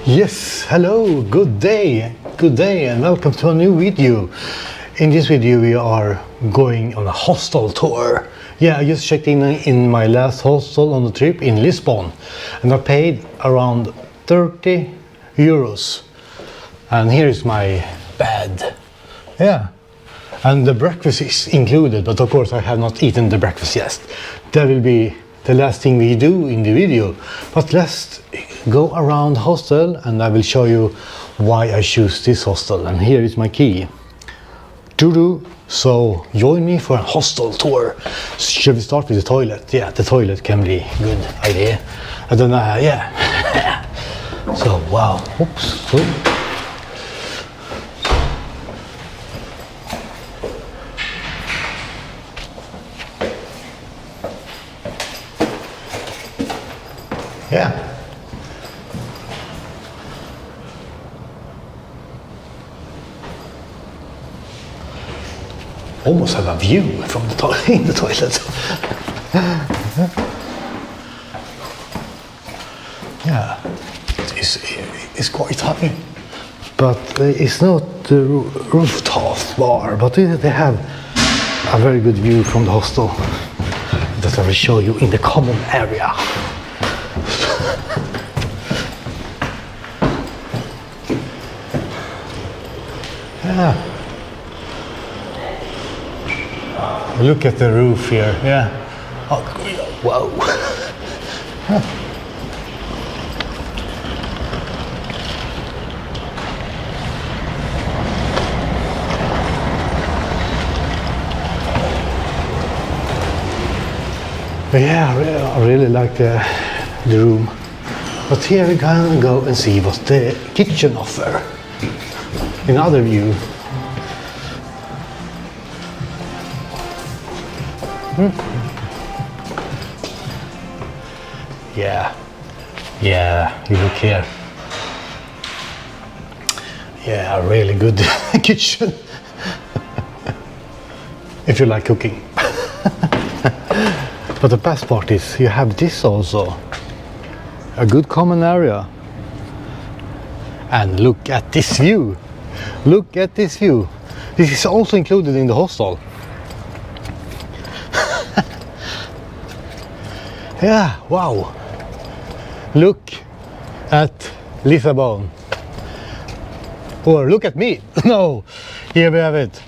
Yes, hello, good day, and welcome to a new video. In this video we are going on a hostel tour. Yeah, I just checked in my last hostel on the trip in Lisbon, and I paid around 30 euros. And here is my bed. Yeah, and the breakfast is included, but of course I have not eaten the breakfast yet. That will be the last thing we do in the video. But let's go around hostel and I will show you why I choose this hostel. And here is my key. So join me for a hostel tour. Should we start with the toilet? Yeah, the toilet can be a good idea. I don't know, yeah. So wow, oops. Oops. Yeah. Almost have a view from the in the toilet. Yeah, it's quite high, but it's not the rooftop bar, but they have a very good view from the hostel that I will show you in the common area. Yeah. Look at the roof here. Yeah. Oh, whoa. Huh. Yeah, I really like the room. But here we can go and see what the kitchen offers. Another view. Yeah, you look here. Yeah, a really good kitchen. If you like cooking. But the best part is you have this also. A good common area. And look at this view. Look at this view. This is also included in the hostel. Yeah, wow. Look at Lisbon. Or look at me. No, here we have it.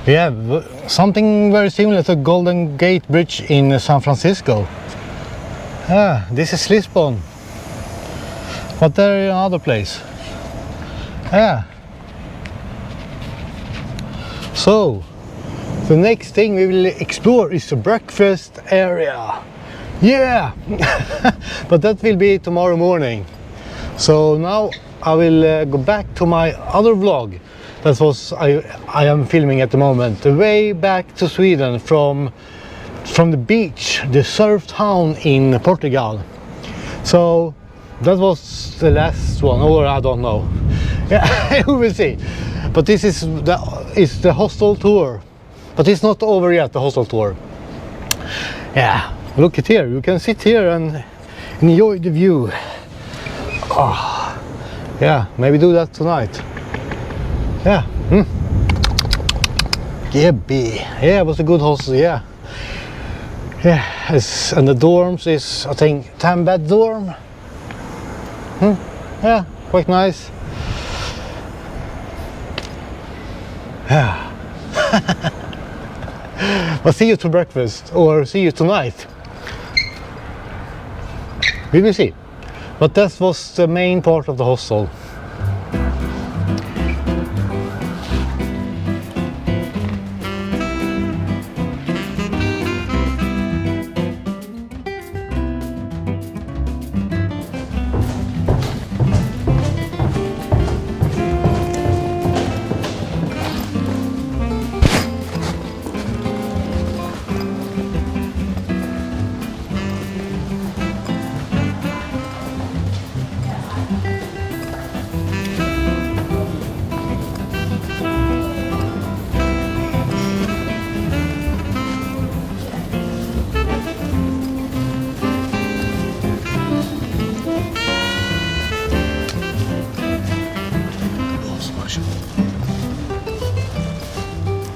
We have something very similar to Golden Gate Bridge in San Francisco. Ah, this is Lisbon. But there is another place. Yeah. So, the next thing we will explore is the breakfast area. Yeah! But that will be tomorrow morning. So now I will go back to my other vlog. That was I am filming at the moment. The way back to Sweden from the beach, the surf town in Portugal. So that was the last one, or I don't know. Yeah, we will see. But this is the hostel tour. But it's not over yet, the hostel tour. Yeah, look at here. You can sit here and enjoy the view. Oh, yeah, maybe do that tonight. Yeah. Yeah, it was a good hostel, yeah. Yeah, and the dorms is, I think, 10-bed dorm. Yeah, quite nice. Yeah. But see you to breakfast, or see you tonight. We will see. But that was the main part of the hostel.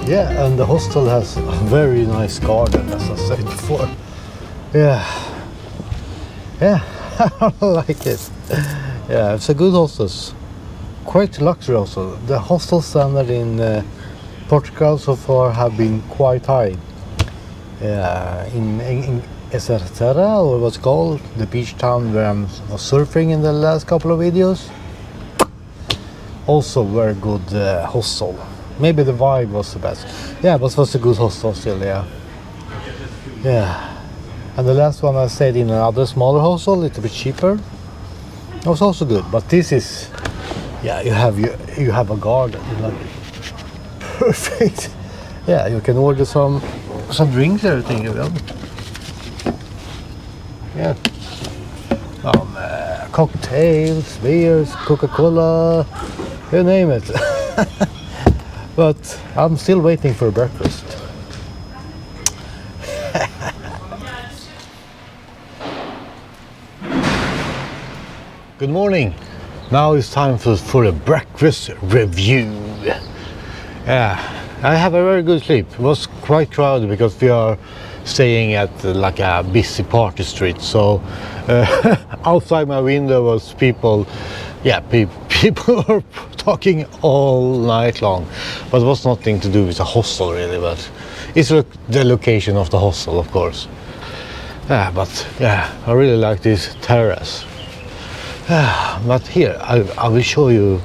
Yeah, and the hostel has a very nice garden, as I said before. Yeah, yeah, I like it. Yeah, it's a good hostel. Quite luxury also. The hostel standard in Portugal so far have been quite high. Yeah, in Terra, or what's it called, the beach town where I was surfing in the last couple of videos. Also very good hostel. Maybe the vibe was the best. Yeah, but it was a good hostel still, yeah. Yeah. And the last one I stayed in another smaller hostel, a little bit cheaper. It was also good, but this is, yeah, you have a garden, like perfect. Yeah, you can order some drinks, everything. Yeah. Cocktails, beers, Coca-Cola, you name it. But I'm still waiting for breakfast. Good morning. Now it's time for a breakfast review. Yeah, I have a very good sleep. It was quite crowded because we are staying at like a busy party street. So outside my window was people. Yeah, people were talking all night long. But it was nothing to do with the hostel really. But it's the location of the hostel, of course. Yeah, but yeah, I really like this terrace. But here I will show you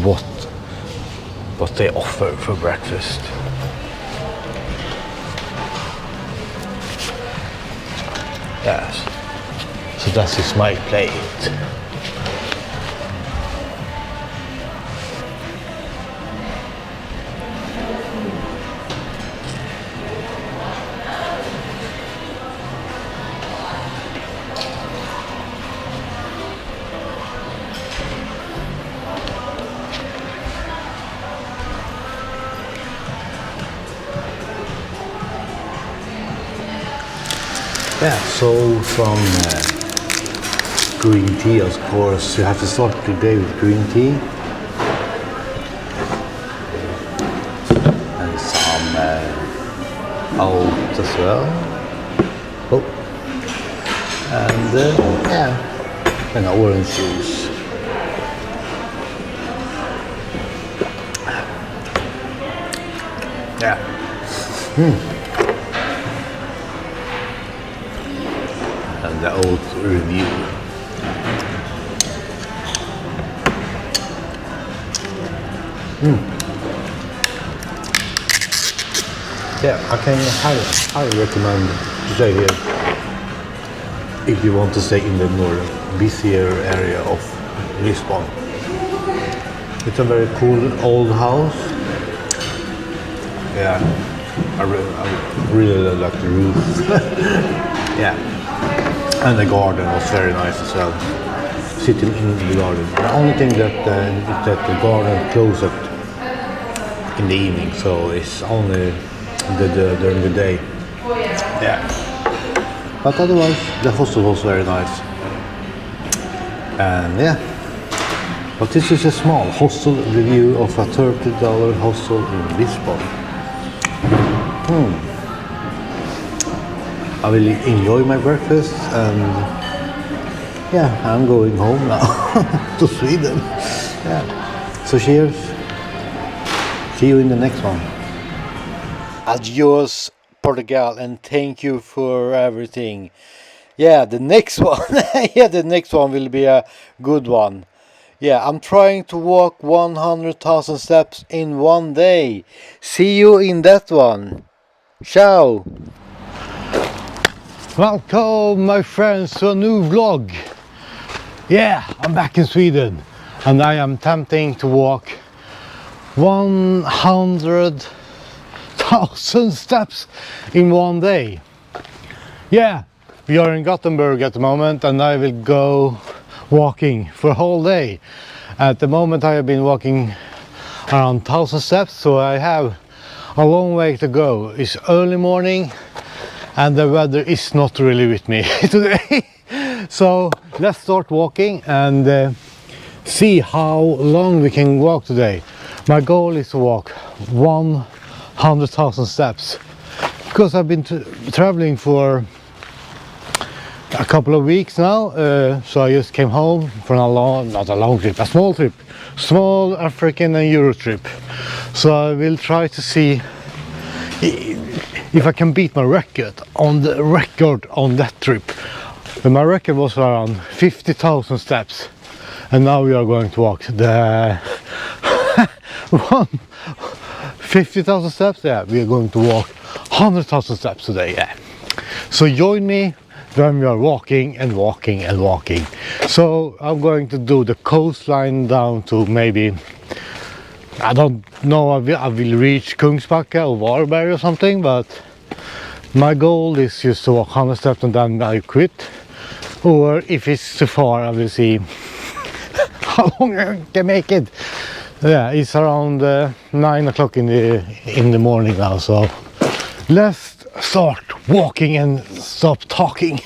what they offer for breakfast. Yes, so that is my plate. Yeah, so from green tea, of course, you have to start the day with green tea. And some oat as well. Oh, and yeah, and orange juice. Yeah. And the oat review. Yeah, I can highly recommend to stay here if you want to stay in the more busier area of Lisbon. It's a very cool old house. Yeah, I really like the roof. Yeah, and the garden was very nice as well. Sitting in the garden. The only thing that is that the garden closes in the evening, so it's only during the day. Yeah, but otherwise the hostel was very nice. And yeah, but this is a small hostel review of a $30 hostel in Lisbon. I will enjoy my breakfast, and yeah, I'm going home now to Sweden. Yeah. So cheers. See you in the next one. Adios, Portugal, and thank you for everything. Yeah, the next one. Yeah, the next one will be a good one. Yeah, I'm trying to walk 100,000 steps in one day. See you in that one. Ciao. Welcome, my friends, to a new vlog. Yeah, I'm back in Sweden, and I am attempting to walk 100,000 steps in one day. Yeah, we are in Gothenburg at the moment, and I will go walking for a whole day. At the moment I have been walking around 1,000 steps, so I have a long way to go. It's early morning and the weather is not really with me today. So let's start walking and see how long we can walk today. My goal is to walk 100,000 100,000 steps, because I've been traveling for a couple of weeks now, so I just came home from not a long trip, a small trip, small African and Euro trip. So I will try to see if I can beat my record on that trip. And my record was around 50,000 steps, and now we are going to walk the 50,000 steps. Yeah, we are going to walk 100,000 steps today. Yeah, so join me when we are walking and walking and walking. So I'm going to do the coastline down to maybe, I don't know, I will reach Kungsbacka or Varberg or something, but my goal is just to walk 100 steps and then I quit. Or if it's too far, I will see how long I can make it. Yeah, it's around 9 o'clock in the morning now, so let's start walking and stop talking.